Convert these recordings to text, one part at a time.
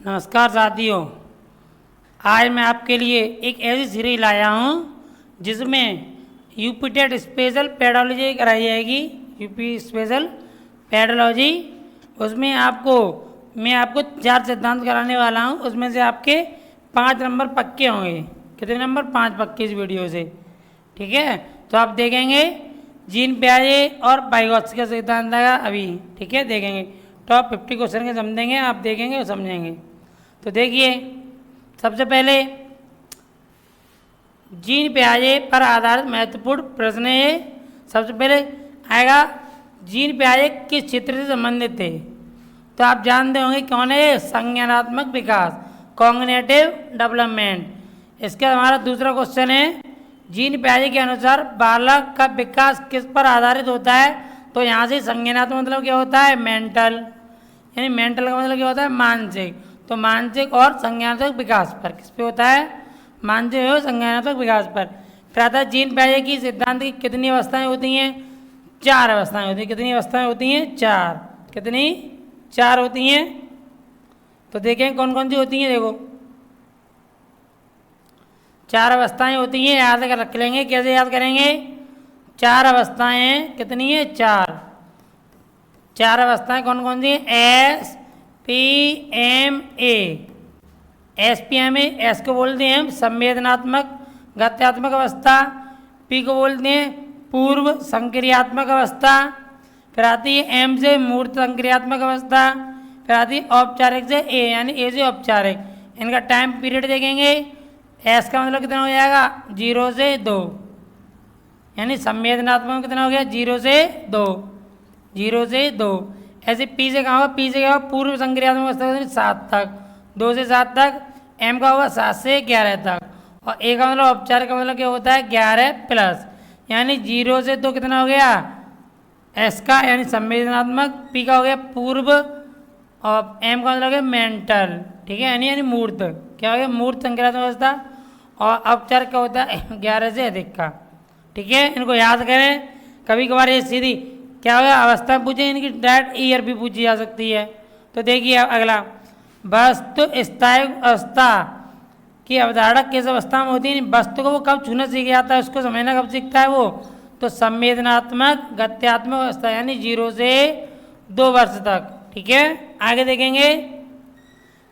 नमस्कार साथियों, आज मैं आपके लिए एक ऐसी सीरीज लाया हूँ जिसमें यूपी टेट स्पेशल पेडोलॉजी कराई जाएगी। यूपी स्पेशल पेडोलॉजी, उसमें मैं आपको 4 सिद्धांत कराने वाला हूँ। उसमें से आपके 5 नंबर पक्के होंगे। कितने नंबर? 5 पक्के इस वीडियो से। ठीक है, तो आप देखेंगे जीन पियाजे और वाइगोत्स्की का सिद्धांत आएगा अभी। ठीक है, देखेंगे टॉप 50 क्वेश्चन के समझेंगे, आप देखेंगे और समझेंगे। तो देखिए, सबसे पहले जीन पियाजे पर आधारित महत्वपूर्ण प्रश्न है। सबसे पहले आएगा जीन पियाजे किस क्षेत्र से संबंधित थे? तो आप जानते होंगे कौन है? संज्ञानात्मक विकास, कॉग्निटिव डेवलपमेंट। इसका हमारा दूसरा क्वेश्चन है, जीन पियाजे के अनुसार बालक का विकास किस पर आधारित होता है? तो यहाँ से संज्ञानात्मक मतलब क्या होता है? मेंटल, यानी मेंटल का मतलब क्या होता है? मानसिक। तो मानसिक और संज्ञानात्मक विकास पर किस पे होता है? मानसिक और संज्ञानात्मक विकास पर। फिर आता है जीन पियाजे की सिद्धांत की कितनी अवस्थाएं होती हैं? 4 अवस्थाएं होती हैं। कितनी अवस्थाएं होती हैं? 4। कितनी? 4 होती हैं। तो देखें कौन कौन सी होती हैं। देखो, 4 अवस्थाएं होती हैं, याद कर रख लेंगे। कैसे याद करेंगे? 4 अवस्थाएं कितनी है? 4 अवस्थाएं कौन कौन सी हैं? S P M A. S P M A, S को बोलते हैं हम संवेदनात्मक गत्यात्मक अवस्था, पी को बोलते हैं पूर्व संक्रियात्मक अवस्था, फिर आती है एम से मूर्त संक्रियात्मक अवस्था, फिर आती है औपचारिक से ए, यानी ए से औपचारिक। इनका टाइम पीरियड देखेंगे। एस का मतलब कितना हो जाएगा? 0 से 2, यानी संवेदनात्मक कितना हो गया? 0 से 2, 0 से 2। ऐसे पी से कहाँ होगा? पी से क्या होगा? पूर्व संक्रियात्मक अवस्था 7 तक, 2 से 7 तक। एम का होगा 7 से 11 तक। और ए का मतलब औपचारिक का मतलब क्या होता है? 11 प्लस, यानी 0 से 2 कितना हो गया? एस का, यानी संवेदनात्मक। पी का हो गया पूर्व, और एम का मतलब हो गया मेंटल। ठीक है, यानी मूर्त। क्या हो गया? मूर्त संक्रियात्मक अवस्था। और औपचारिक का होता है 11 से अधिक का। ठीक है, इनको याद करें। कभी कभार ये सीधी क्या होगा? अवस्था पूछे, इनकी डायरेक्ट ईयर भी पूछी जा सकती है। तो देखिए अगला, वस्तु स्थायी अवस्था की अवधारणा किस अवस्था में होती है? वस्तु को वो कब छूना सीख जाता है, उसको समझना कब सीखता है वो? तो संवेदनात्मक गत्यात्मक अवस्था, यानी 0 से 2 वर्ष तक। ठीक है, आगे देखेंगे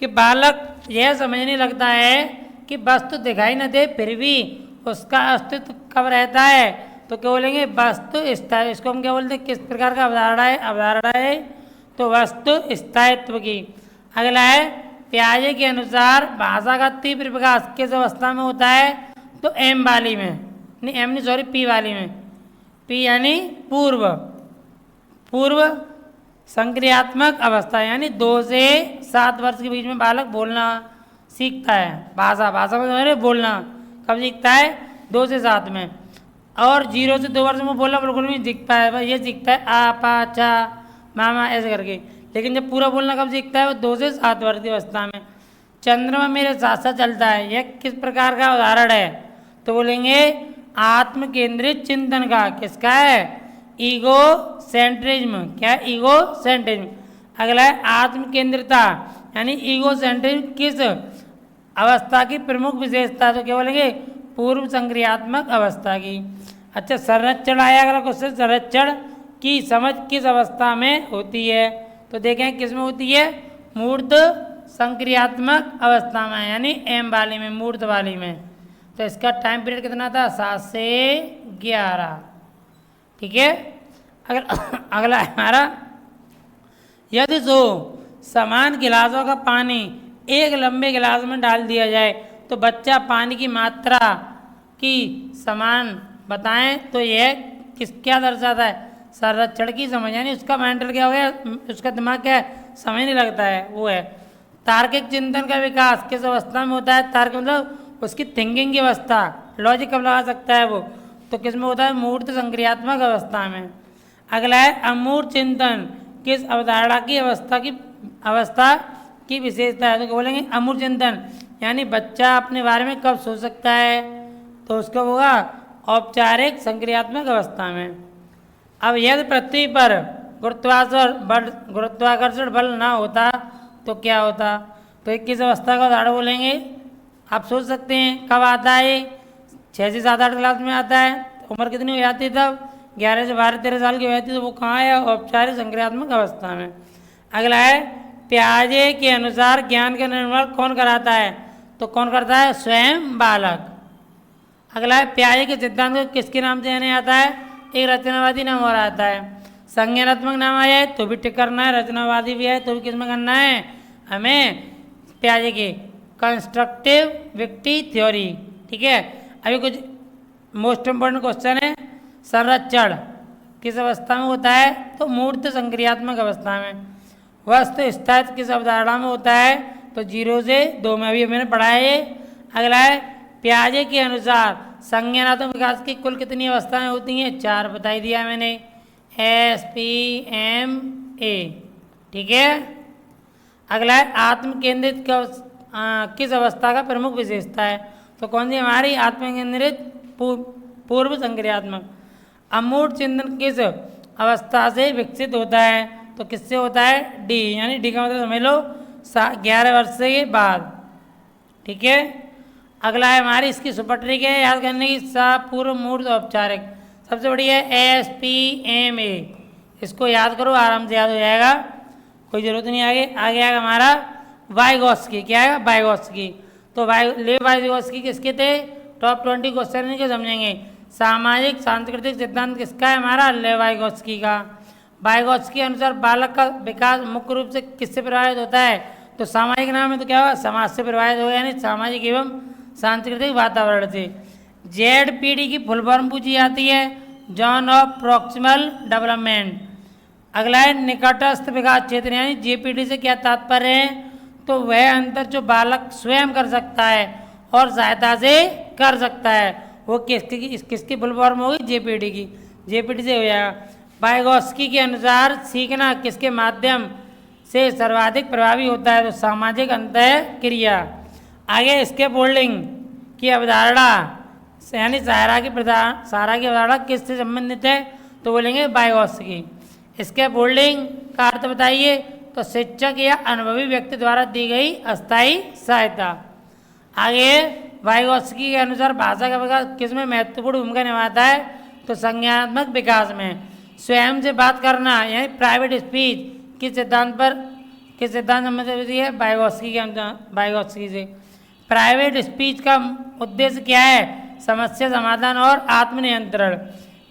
कि बालक यह समझने लगता है कि वस्तु दिखाई न दे फिर भी उसका अस्तित्व कब रहता है? तो क्या बोलेंगे? वस्तु स्थायी। इसको हम क्या बोलते हैं? किस प्रकार का अवधारणा है? अवधारणा है तो वस्तु स्थायित्व की। अगला है, पियाजे के अनुसार भाषा का तीव्र विकास किस अवस्था में होता है? तो एम वाली में, नहीं एम नहीं, सॉरी, पी वाली में। पी यानी पूर्व संक्रियात्मक अवस्था, यानी 2 से 7 वर्ष के बीच में बालक बोलना सीखता है। भाषा में बोलना कब सीखता है? 2 से 7 में। और 0 से 2 वर्ष में बोलना बिल्कुल भी सीखता है, ये सीखता है आ पा चा मामा ऐसे करके। लेकिन जब पूरा बोलना कब सीखता है? वो 2 से 7 वर्ष की अवस्था में। चंद्रमा मेरे साथ साथ चलता है, यह किस प्रकार का उदाहरण है? तो बोलेंगे आत्म केंद्रित चिंतन का। किसका है? Ego centrism. क्या है? Ego centrism. अगला है आत्म केंद्रिता, यानी ईगो सेंट्रिज्म किस अवस्था की प्रमुख विशेषता? तो क्या बोलेंगे? पूर्व संक्रियात्मक अवस्था की। अच्छा, संरक्षण आया अगला क्वेश्चन, संरक्षण की समझ किस अवस्था में होती है? तो देखें किस में होती है? मूर्त संक्रियात्मक अवस्था में, यानी एम वाली में, मूर्त वाली में। तो इसका टाइम पीरियड कितना था? 7 से 11। ठीक है, अगला हमारा, यदि दो समान गिलासों का पानी एक लंबे गिलास में डाल दिया जाए तो बच्चा पानी की मात्रा की समान बताएं, तो यह क्या दर्शाता है? संरक्षण की समझ, यानी उसका मेंटल क्या हो गया? उसका दिमाग क्या है? समझ नहीं लगता है, वो है। तार्किक चिंतन का विकास किस अवस्था में होता है? तार्किक मतलब उसकी थिंकिंग की अवस्था, लॉजिक कब लगा सकता है वो? तो किस में होता है? मूर्त संक्रियात्मक अवस्था में। अगला है अमूर्त चिंतन किस अवधारणा की अवस्था की विशेषता है? तो बोलेंगे अमूर्त चिंतन, यानी बच्चा अपने बारे में कब सोच सकता है? तो उसका होगा औपचारिक संक्रियात्मक अवस्था में। अब यदि पृथ्वी पर गुरुत्वाकर्षण बल ना होता तो क्या होता? तो 21 अवस्था का उदाहरण बोलेंगे। आप सोच सकते हैं कब आता है, 6 से 7 8 क्लास में आता है। उम्र कितनी हो जाती है तब, 11 से 12 13 साल की हो जाती है। तो वो कहाँ है, औपचारिक संक्रियात्मक अवस्था में। अगला है पियाजे के अनुसार ज्ञान का निर्माण कौन कराता है, तो कौन करता है, स्वयं बालक। अगला है पियाजे के सिद्धांत को किसके नाम से जाना जाता है, एक रचनावादी नाम और आता है। संज्ञानात्मक नाम आया है तो भी टिक करना है, रचनावादी भी है तो भी किसमें करना है, हमें पियाजे के कंस्ट्रक्टिव विक्टी थ्योरी। ठीक है, अभी कुछ मोस्ट इम्पोर्टेंट क्वेश्चन है। संरक्षण किस अवस्था में होता है, तो मूर्त संक्रियात्मक अवस्था में। वस्तु स्थायित्व किस अवधारणा में होता है, तो 0 से 2 में, अभी मैंने पढ़ा है ये। अगला है पियाजे के अनुसार संज्ञानात्मक विकास की कुल कितनी अवस्थाएं होती हैं, 4 बताई दिया मैंने, एस पी एम ए। ठीक है, अगला है आत्म केंद्रित किस अवस्था का प्रमुख विशेषता है, तो कौन सी हमारी आत्म केंद्रित पूर्व संक्रियात्मक। अमूर्त चिंतन किस अवस्था से विकसित होता है, तो किससे होता है, डी, यानी डी का मतलब समझ लो 11 वर्ष के बाद। ठीक है, अगला है हमारी इसकी सुपट्रिक है याद करने की, पूर्व मूर्त औपचारिक। सबसे बड़ी है एस पी एम ए, इसको याद करो आराम से याद हो जाएगा, कोई जरूरत नहीं। आगे आएगा हमारा वाइगोत्स्की, क्या है वाइगोत्स्की। तो वाइगोत्स्की किसके थे, टॉप 20 क्वेश्चन के समझेंगे। सामाजिक सांस्कृतिक सिद्धांत किसका है, हमारा वाइगोत्स्की का। वाइगोत्स्की के अनुसार बालक का विकास मुख्य रूप से किससे प्रभावित होता है, तो सामाजिक नाम है तो क्या होगा, समाज से प्रभावित होगा, यानी सामाजिक एवं सांस्कृतिक वातावरण से। ZPD की फुल फॉर्म पूछी जाती है, जोन ऑफ प्रॉक्सिमल डेवलपमेंट। अगला है निकटस्थ विकास क्षेत्र, यानी JPD से क्या तात्पर्य है, तो वह अंतर जो बालक स्वयं कर सकता है और सहायता से कर सकता है, वो किसकी फुल फॉर्म होगी, JPD की, JPD से हो जाएगा। वाइगोत्स्की के अनुसार सीखना किसके माध्यम से सर्वाधिक प्रभावी होता है, तो सामाजिक अंतः क्रिया। आगे इसके फोल्डिंग की अवधारणा, यानी सहारा की अवधारणा किससे संबंधित है, तो बोलेंगे वाइगोत्स्की। इसके फोल्डिंग का अर्थ बताइए, तो शिक्षक या अनुभवी व्यक्ति द्वारा दी गई अस्थायी सहायता। आगे वाइगोत्स्की के अनुसार भाषा का विकास किसमें महत्वपूर्ण भूमिका निभाता है, तो संज्ञानात्मक विकास में। स्वयं से बात करना यानी प्राइवेट स्पीच किस सिद्धांत संबंधित है, वाइगोत्स्की से। प्राइवेट स्पीच का उद्देश्य क्या है, समस्या समाधान और आत्मनियंत्रण।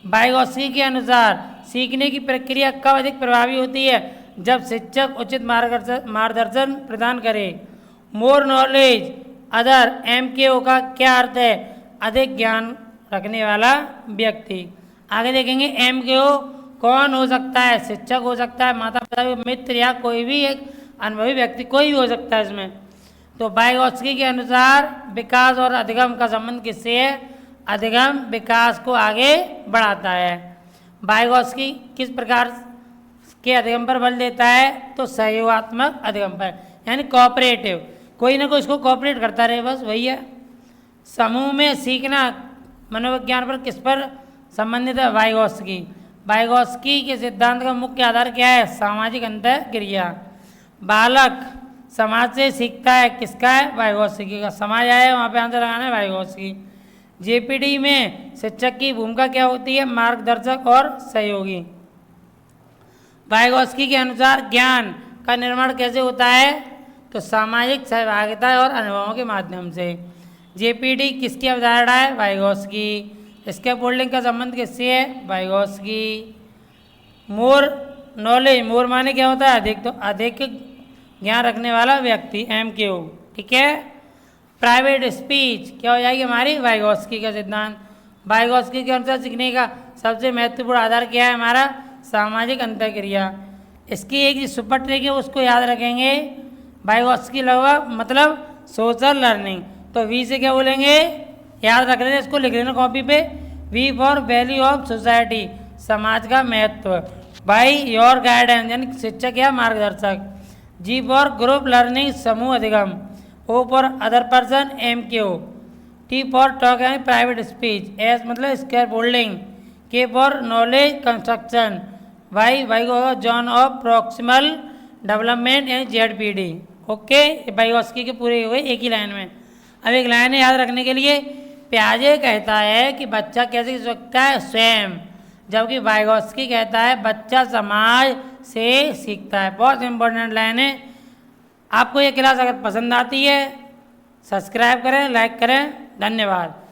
वाइगोत्स्की के अनुसार सीखने की प्रक्रिया कब अधिक प्रभावी होती है, जब शिक्षक उचित मार्गदर्शन प्रदान करे। मोर नॉलेज अदर, MKO का क्या अर्थ है, अधिक ज्ञान रखने वाला व्यक्ति। आगे देखेंगे MKO कौन हो सकता है, शिक्षक हो सकता है, माता पिता, मित्र, या कोई भी एक अनुभवी व्यक्ति, कोई भी हो सकता है इसमें। तो वाइगोत्स्की के अनुसार विकास और अधिगम का संबंध किससे है, अधिगम विकास को आगे बढ़ाता है। वाइगोत्स्की किस प्रकार के अधिगम पर बल देता है, तो सहयोगात्मक अधिगम पर, यानी कोऑपरेटिव, कोई ना कोई इसको कोऑपरेट करता रहे, बस वही है। समूह में सीखना मनोविज्ञान पर किस पर संबंधित है, वाइगोत्स्की के सिद्धांत का मुख्य आधार क्या है, सामाजिक अंतः क्रिया। बालक समाज से सीखता है, किसका है, वाइगोत्स्की का। समाज आया वहाँ पे आंसर लगाना है वाइगोत्स्की। JPD में शिक्षक की भूमिका क्या होती है, मार्गदर्शक और सहयोगी। वाइगोत्स्की के अनुसार ज्ञान का निर्माण कैसे होता है, तो सामाजिक सहभागिता और अनुभवों के माध्यम से। JPD किसकी अवधारणा है, वाइगोत्स्की। इसके फोल्डिंग का संबंध किससे है, वाइगोत्स्की। मोर नॉलेज, मोर माने क्या होता है, अधिक, तो अधिक ज्ञान रखने वाला व्यक्ति, MKO। ठीक है, प्राइवेट स्पीच क्या हो जाएगी हमारी, वाइगोत्स्की का सिद्धांत। वाइगोत्स्की के अनुसार सीखने का सबसे महत्वपूर्ण आधार क्या है हमारा, सामाजिक अंतःक्रिया। इसकी एक सुपर ट्रिक है, उसको याद रखेंगे। वाइगोत्स्की लगभग मतलब सोशल लर्निंग, तो V से क्या बोलेंगे, याद रख लेना, इसको लिख लेना कॉपी पे। V for value of society, समाज का महत्व। बाई योर गाइडेंस, यानी शिक्षक या मार्गदर्शक। G फॉर ग्रुप लर्निंग, समूह अधिगम। O for other person, MKO। T for talk यानी प्राइवेट स्पीच। S मतलब scaffolding. K for knowledge construction. Y को जोन ऑफ प्रॉक्सिमल डेवलपमेंट यानी ZPD। ओके, ये वाइगोत्स्की के पूरे हुए एक ही लाइन में। अब एक लाइन है याद रखने के लिए, पियाजे कहता है कि बच्चा कैसे सीख सकता है, स्वयं, जबकि वाइगोत्स्की कहता है बच्चा समाज से सीखता है। बहुत इंपॉर्टेंट लाइन है। आपको ये क्लास अगर पसंद आती है सब्सक्राइब करें, लाइक करें। धन्यवाद।